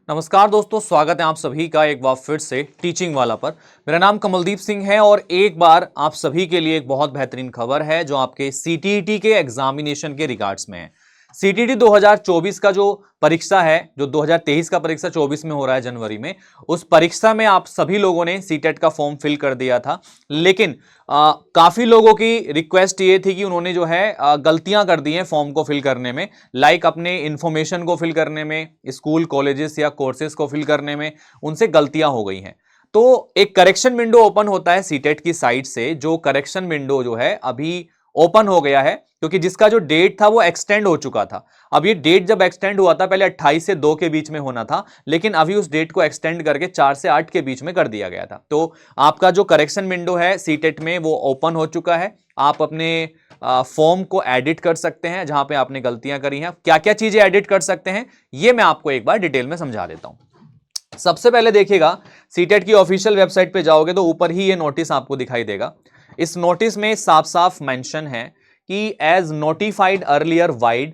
नमस्कार दोस्तों, स्वागत है आप सभी का एक बार फिर से टीचिंग वाला पर। मेरा नाम कमलदीप सिंह है और एक बार आप सभी के लिए एक बहुत बेहतरीन खबर है जो आपके सीटीईटी के एग्जामिनेशन के रिगार्ड्स में है। सीटीईटी 2024 का जो परीक्षा है, जो 2023 का परीक्षा 24 में हो रहा है जनवरी में, उस परीक्षा में आप सभी लोगों ने सीटेट का फॉर्म फिल कर दिया था। लेकिन काफी लोगों की रिक्वेस्ट ये थी कि उन्होंने जो है गलतियां कर दी हैं फॉर्म को फिल करने में, लाइक अपने इंफॉर्मेशन को फिल करने में, स्कूल कॉलेजेस या कोर्सेज को फिल करने में उनसे गलतियां हो गई हैं। तो एक करेक्शन विंडो ओपन होता है सीटेट की साइट से, जो करेक्शन विंडो जो है अभी ओपन हो गया है, क्योंकि जिसका जो डेट था वो एक्सटेंड हो चुका था। अब ये डेट जब एक्सटेंड हुआ था, पहले 28 से 2 के बीच में होना था, लेकिन अभी उस डेट को एक्सटेंड करके 4 से 8 के बीच में कर दिया गया था। तो आपका जो करेक्शन विंडो है सीटेट में वो ओपन हो चुका है। आप अपने फॉर्म को एडिट कर सकते हैं जहां पे आपने गलतियां करी हैं। क्या क्या चीजें एडिट कर सकते हैं ये मैं आपको एक बार डिटेल में समझा देता हूं। सबसे पहले देखिएगा, सीटेट की ऑफिशियल वेबसाइट पे जाओगे तो ऊपर ही ये नोटिस आपको दिखाई देगा। इस नोटिस में साफ साफ मेंशन है कि as notified earlier vide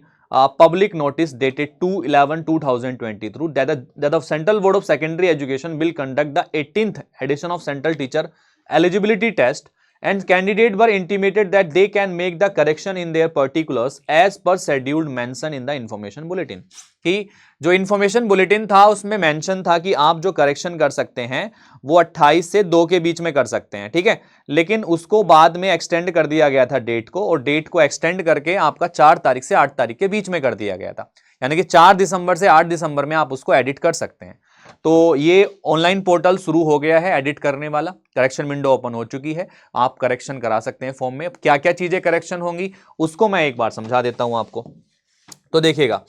public notice dated 2/11/2023 that the Central Board of Secondary Education will conduct the 18th edition of Central Teacher Eligibility Test and candidate were intimated that they can make the correction in their particulars as per scheduled mention in the information bulletin। कि जो information bulletin था उसमें mention था कि आप जो correction कर सकते हैं वो 28 से 2 के बीच में कर सकते हैं, ठीक है। लेकिन उसको बाद में एक्सटेंड कर दिया गया था डेट को, और डेट को एक्सटेंड करके आपका 4 तारीख से 8 तारीख के बीच में कर दिया गया था। यानी कि 4 दिसंबर से 8 दिसंबर में आप उसको एडिट कर सकते हैं। तो ये ऑनलाइन पोर्टल शुरू हो गया है एडिट करने वाला, करेक्शन विंडो ओपन हो चुकी है, आप करेक्शन करा सकते हैं फॉर्म में। क्या क्या चीजें करेक्शन होंगी उसको मैं एक बार समझा देता हूं आपको। तो देखिएगा,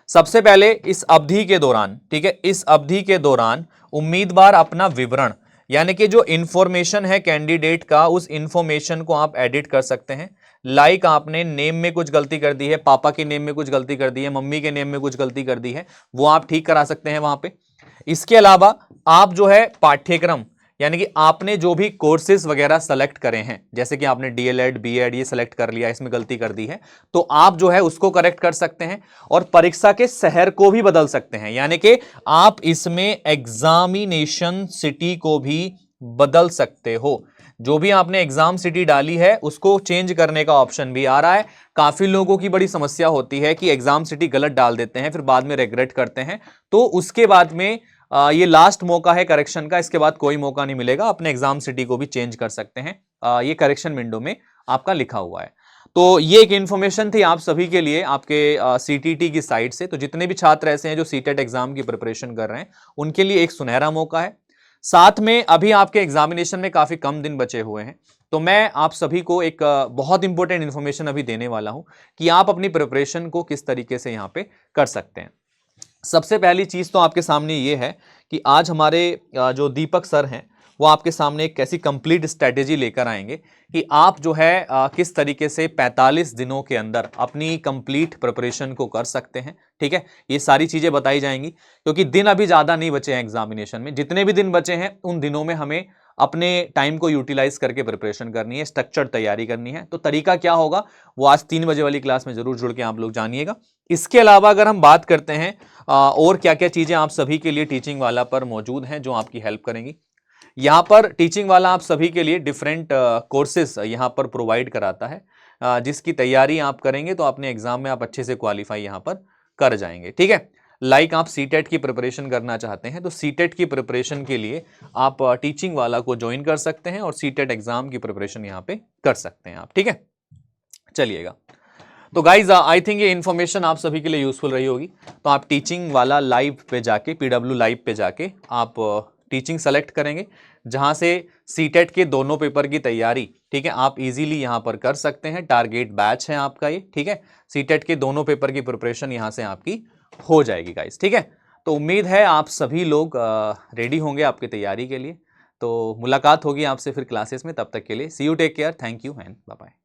सबसे पहले इस अवधि के दौरान, ठीक है, इस अवधि के दौरान उम्मीदवार अपना विवरण यानी कि जो इंफॉर्मेशन है कैंडिडेट का, उस इंफॉर्मेशन को आप एडिट कर सकते हैं। लाइक आपने नेम में कुछ गलती कर दी है, पापा के नेम में कुछ गलती कर दी है, मम्मी के नेम में कुछ गलती कर दी है, वो आप ठीक करा सकते हैं वहां पे। इसके अलावा आप जो है पाठ्यक्रम यानी कि आपने जो भी कोर्सेज वगैरह सेलेक्ट करे हैं, जैसे कि आपने डीएलएड बीएड ये सेलेक्ट कर लिया, इसमें गलती कर दी है, तो आप जो है उसको करेक्ट कर सकते हैं। और परीक्षा के शहर को भी बदल सकते हैं, यानी कि आप इसमें एग्जामिनेशन सिटी को भी बदल सकते हो। जो भी आपने एग्जाम सिटी डाली है उसको चेंज करने का ऑप्शन भी आ रहा है। काफी लोगों की बड़ी समस्या होती है कि एग्जाम सिटी गलत डाल देते हैं, फिर बाद में रिग्रेट करते हैं। तो उसके बाद में ये लास्ट मौका है करेक्शन का, इसके बाद कोई मौका नहीं मिलेगा। अपने एग्जाम सिटी को भी चेंज कर सकते हैं, ये करेक्शन विंडो में आपका लिखा हुआ है। तो ये एक इंफॉर्मेशन थी आप सभी के लिए आपके सीटीटी की साइट से। तो जितने भी छात्र ऐसे हैं जो सीटेट एग्जाम की प्रिपरेशन कर रहे हैं, उनके लिए एक सुनहरा मौका है। साथ में अभी आपके एग्जामिनेशन में काफी कम दिन बचे हुए हैं, तो मैं आप सभी को एक बहुत इंपॉर्टेंट इंफॉर्मेशन अभी देने वाला हूं कि आप अपनी प्रिपरेशन को किस तरीके से यहां पे कर सकते हैं। सबसे पहली चीज तो आपके सामने ये है कि आज हमारे जो दीपक सर हैं वो आपके सामने एक ऐसी कंप्लीट स्ट्रेटेजी लेकर आएंगे कि आप जो है किस तरीके से 45 दिनों के अंदर अपनी कंप्लीट प्रिपरेशन को कर सकते हैं, ठीक है। ये सारी चीजें बताई जाएंगी, क्योंकि दिन अभी ज्यादा नहीं बचे हैं एग्जामिनेशन में। जितने भी दिन बचे हैं उन दिनों में हमें अपने टाइम को यूटिलाइज करके प्रिपरेशन करनी है, स्ट्रक्चर्ड तैयारी करनी है। तो तरीका क्या होगा वो आज 3 बजे वाली क्लास में जरूर जुड़ के आप लोग जानिएगा। इसके अलावा अगर हम बात करते हैं और क्या क्या चीजें आप सभी के लिए टीचिंग वाला पर मौजूद हैं जो आपकी हेल्प करेंगी। यहाँ पर टीचिंग वाला आप सभी के लिए डिफरेंट कोर्सेज यहाँ पर प्रोवाइड कराता है, जिसकी तैयारी आप करेंगे तो अपने एग्जाम में आप अच्छे से क्वालिफाई यहाँ पर कर जाएंगे, ठीक है। लाइक आप सीटेट की प्रिपरेशन करना चाहते हैं तो सीटेट की प्रिपरेशन के लिए आप टीचिंग वाला को ज्वाइन कर सकते हैं और सीटेट एग्जाम की प्रिपरेशन यहाँ पे कर सकते हैं आप, ठीक है। चलिएगा, तो गाइज आई थिंक ये इन्फॉर्मेशन आप सभी के लिए यूजफुल रही होगी। तो आप टीचिंग वाला लाइव पे जाके, पीडब्ल्यू लाइव पे जाके आप टीचिंग सेलेक्ट करेंगे, जहां से सीटेट के दोनों पेपर की तैयारी, ठीक है, आप इजीली यहां पर कर सकते हैं। टारगेट बैच है आपका ये, ठीक है। सीटेट के दोनों पेपर की प्रिपरेशन यहां से आपकी हो जाएगी गाइज, ठीक है। तो उम्मीद है आप सभी लोग रेडी होंगे आपकी तैयारी के लिए। तो मुलाकात होगी आपसे फिर क्लासेस में, तब तक के लिए see you, take care, thank you and bye bye.